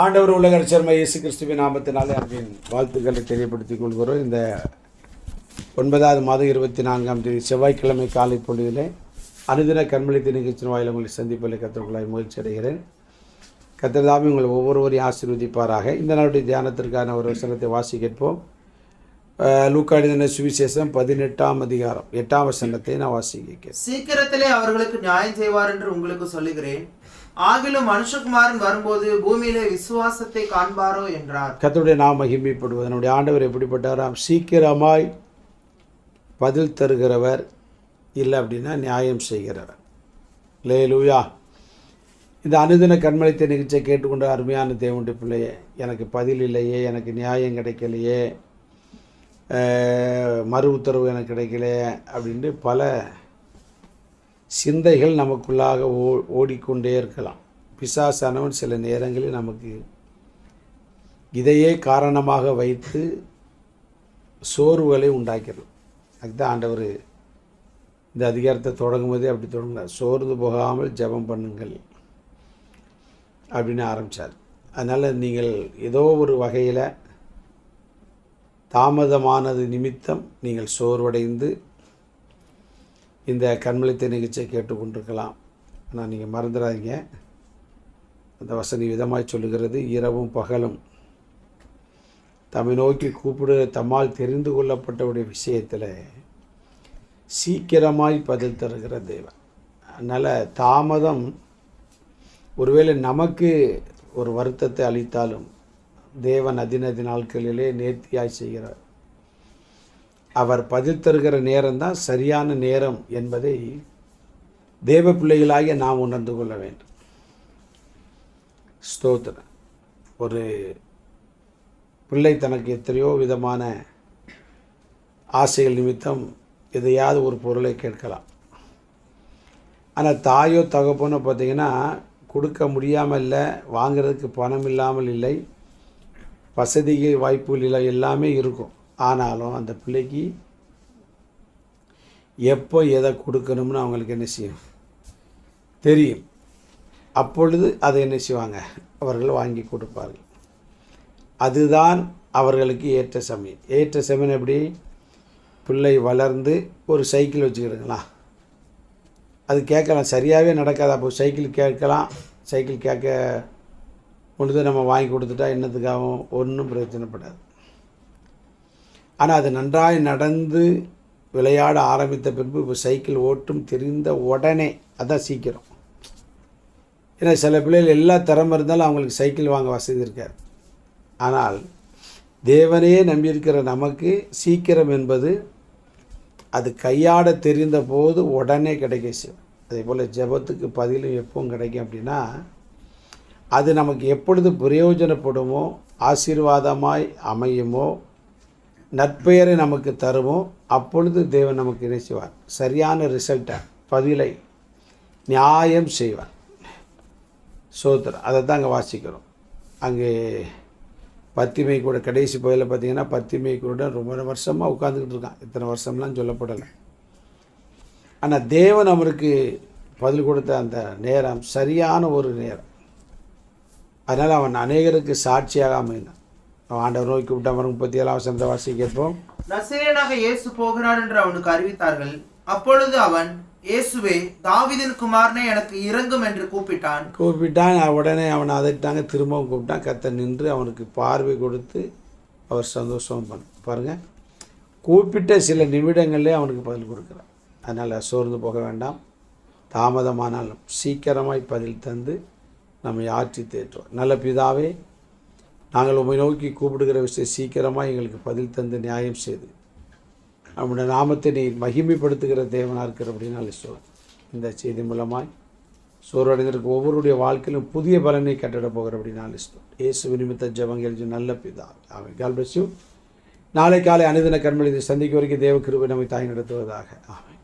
ஆண்டவர் உலக ரட்சகர் இயேசு கிறிஸ்துவின் நாமத்தினாலே அன்பின் வாழ்த்துக்களை தெரியப்படுத்திக் கொள்கிறோம். இந்த 9வது மாதம் 24ஆம் தேதி செவ்வாய்க்கிழமை காலை பொழுதிலே அனுதின கண்மொழித்த நிகழ்ச்சியின் வாயில உங்களை சந்திப்பதில் கர்த்தருக்குள்ளாய் மகிழ்ச்சி அடைகிறேன். கர்த்தர் தாமே உங்களை ஒவ்வொருவரையும் ஆசீர்வதிப்பாராக. இந்த நாளுடைய தியானத்திற்கான ஒரு வசனத்தை வாசி கேட்போம். லூக்கா எழுதின சுவிசேஷம் 18ஆம் அதிகாரம் 8ஆம் வசனத்தை நான் வாசிக்கிறேன். சீக்கிரத்திலே அவர்களுக்கு நியாயம் செய்வார் என்று உங்களுக்கு சொல்லுகிறேன். ஆகிலும் மனுஷகுமாரன் வரும்போது பூமியிலே விசுவாசத்தை காண்பாரோ என்றார். கர்த்தருடைய நாமம் மகிமைப்படுவது. நம்முடைய ஆண்டவர் எப்படிப்பட்டாராம்? சீக்கிரமாய் பதில் தருகிறவர், இல்லை அப்படின்னா நியாயம் செய்கிறவர். அல்லேலூயா. இந்த அனுதின கண்மொழித்த நிகழ்ச்சியை கேட்டுக்கொண்ட அருமையான தேவனுடைய பிள்ளையே, எனக்கு பதில் இல்லையே, எனக்கு நியாயம் கிடைக்கலையே, மறு உத்தரவு எனக்கு கிடைக்கலையே அப்படின்ட்டு பல சிந்தைகள் நமக்குள்ளாக ஓடிக்கொண்டே இருக்கலாம். பிசாசானவன் சில நேரங்களில் நமக்கு இதையே காரணமாக வைத்து சோர்வுகளை உண்டாக்கிறது. அதுதான் ஆண்டவர் இந்த அதிகாரத்தை தொடங்கும் போதே அப்படி தொடங்கினார். சோர்ந்து போகாமல் ஜெபம் பண்ணுங்கள் அப்படின்னு ஆரம்பித்தார். அதனால் நீங்கள் ஏதோ ஒரு வகையில் தாமதமானது நிமித்தம் நீங்கள் சோர்வடைந்து இந்த கண்மொழித்த நிகழ்ச்சியை கேட்டுக்கொண்டிருக்கலாம். ஆனால் நீங்கள் மறந்துடாதீங்க, அந்த வசனி விதமாய் சொல்லுகிறது, இரவும் பகலும் தம்மை நோக்கி கூப்பிடு தம்மால் தெரிந்து கொள்ளப்பட்டவுடைய விஷயத்தில் சீக்கிரமாய் பதில் தருகிற தேவன். அதனால் தாமதம் ஒருவேளை நமக்கு ஒரு வருத்தத்தை அளித்தாலும் தேவன் அதினதி நாட்களிலே நேர்த்தியாய் செய்கிறார். அவர் பதில் தருகிற நேரம்தான் சரியான நேரம் என்பதை தேவ பிள்ளைகளாகிய நாம் உணர்ந்து கொள்ள வேண்டும். ஸ்தோத்திரம். ஒரு பிள்ளை தனக்கு எத்தனையோ விதமான ஆசைகள் நிமித்தம் எதையாவது ஒரு பொருளை கேட்கலாம். ஆனால் தாயோ தகப்பனோ பார்த்திங்கன்னா கொடுக்க முடியாமல் இல்லை, வாங்கிறதுக்கு பணம் இல்லாமல் இல்லை, வசதிகள் வாய்ப்புகள் இல்லை, எல்லாமே இருக்கும். ஆனாலும் அந்த பிள்ளைக்கு எப்போ எதை கொடுக்கணும்னு அவங்களுக்கு என்ன செய்யும் தெரியும். அப்பொழுது அதை என்ன செய்வாங்க, அவர்கள் வாங்கி கொடுப்பார்கள். அதுதான் அவர்களுக்கு ஏற்ற சமயம். ஏற்ற சமயம் எப்படி? பிள்ளை வளர்ந்து ஒரு சைக்கிள் வச்சுக்கிடுங்களா, அது கேட்கலாம், சரியாகவே நடக்காது. அப்போ சைக்கிள் கேட்கலாம், சைக்கிள் கேட்க பொழுது நம்ம வாங்கி கொடுத்துட்டா என்னத்துக்காகவும் ஒன்றும் பிரயோஜனப்படாது. ஆனால் அது நன்றாய் நடந்து விளையாட ஆரம்பித்த பின்பு இப்போ சைக்கிள் ஓட்டும் தெரிந்த உடனே, அதான் சீக்கிரம். ஏன்னா சில பிள்ளைகள் எல்லா திறமை இருந்தாலும் அவங்களுக்கு சைக்கிள் வாங்க வசதி இருக்காது. ஆனால் தேவனையே நம்பியிருக்கிற நமக்கு சீக்கிரம் என்பது அது கையாட தெரிந்த போது உடனே கிடைக்க செய்யும். அதே போல் ஜெபத்துக்கு பதிலும் எப்பவும் கிடைக்கும் அப்படின்னா அது நமக்கு எப்பொழுது பிரயோஜனப்படுமோ, ஆசீர்வாதமாய் அமையுமோ, நற்பெயரை நமக்கு தருமோ, அப்பொழுது தேவன் நமக்கு என்ன செய்வார்? சரியான ரிசல்ட்டை, பதிலை நியாயம் செய்வார். சோத்திரம். அதை தான் அங்கே வாசிக்கிறோம். அங்கே பத்திமை கூட கடைசி பகுதியில் பார்த்திங்கன்னா பத்திமை கூட ரொம்ப வருஷமாக உட்காந்துக்கிட்டு இருக்கான். இத்தனை வருஷம்லாம் சொல்லப்படலை. ஆனால் தேவன் அவருக்கு பதில் கொடுத்த அந்த நேரம் சரியான ஒரு நேரம். அதனால் அவன் அநேகருக்கு சாட்சியாக அமைந்தான். ஆண்டவர் நோக்கி விட்டு அவன் 37ஆம் வசனத்தை வாசி கேட்போம். நசரேயனாக இயேசு போகிறார் என்று அவனுக்கு அறிவித்தார்கள். அப்பொழுது அவன், இயேசுவே, தாவீதின் குமாரனே, எனக்கு இரங்கும் என்று கூப்பிட்டான். உடனே அவனை அதட்டாங்க, திரும்பவும் கூப்பிட்டான். கர்த்தர் நின்று அவனுக்கு பார்வை கொடுத்து அவர் சந்தோஷம் பண்ண பாருங்கள். கூப்பிட்ட சில நிமிடங்கள்லேயே அவனுக்கு பதில் கொடுக்குறான். அதனால் சோர்ந்து போக வேண்டாம். தாமதமானாலும் சீக்கிரமாய் பதில் தந்து நம்மை ஆற்றி தேற்றுவோம். நல்ல பிதாவே, நாங்கள் உம்மை நோக்கி கூப்பிடுகிற விஷயம் சீக்கிரமாக எங்களுக்கு பதில் தந்து நியாயம் செய்து நம்முடைய நாமத்தை நீ மகிமைப்படுத்துகிற தேவனாக இருக்கிற அப்படின்னு சொல்லுவோம். இந்த செய்தி மூலமாய் சோர்வடைந்திருக்க ஒவ்வொருடைய வாழ்க்கையிலும் புதிய பலனை கட்டிட போகிற அப்படின்னு சொல்லுவோம். இயேசு நிமித்த ஜெபங்கள் நல்ல பிதாவே, ஆமென். God bless you. நாளை காலை அனுதின கண்மொழி சந்திக்க வரைக்கும் தேவ கிருபை நம்மை தாய் நடத்துவதாக. ஆமென்.